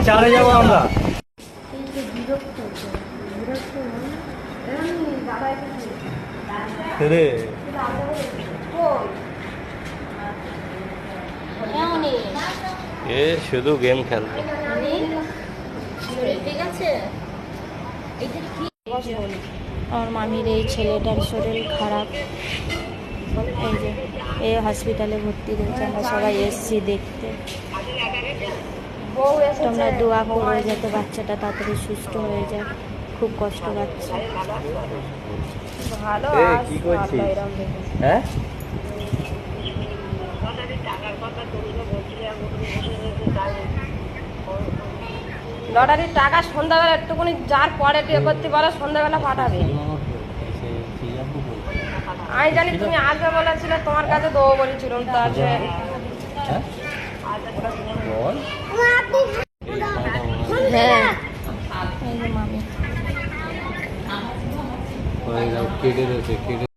চারে যাবো আমরা। এ শুধু গেম খেলবে। আমার মামির এই ছেলেটার শরীর খারাপ, এই যে এই হসপিটালে ভর্তি রয়েছে, আমরা সবাই এসছি দেখতে। তোমরা দোয়া করো যাতে বাচ্চাটা তাড়াতাড়ি সুস্থ হয়ে যায়, খুব কষ্ট পাচ্ছে। ভালো কি করছিস? হ্যাঁ লটারির টাকা সন্ধ্যাবেলা একটুকুনি যার পরে বিয়ে করতে পারো সন্ধ্যাবেলা পাঠাবে। আমি জানি তুমি আসবে বলেছিলে, তোমার কাছে দেবো বলেছিলাম। তো আছে হ্যাঁ এই যে মামি কেটে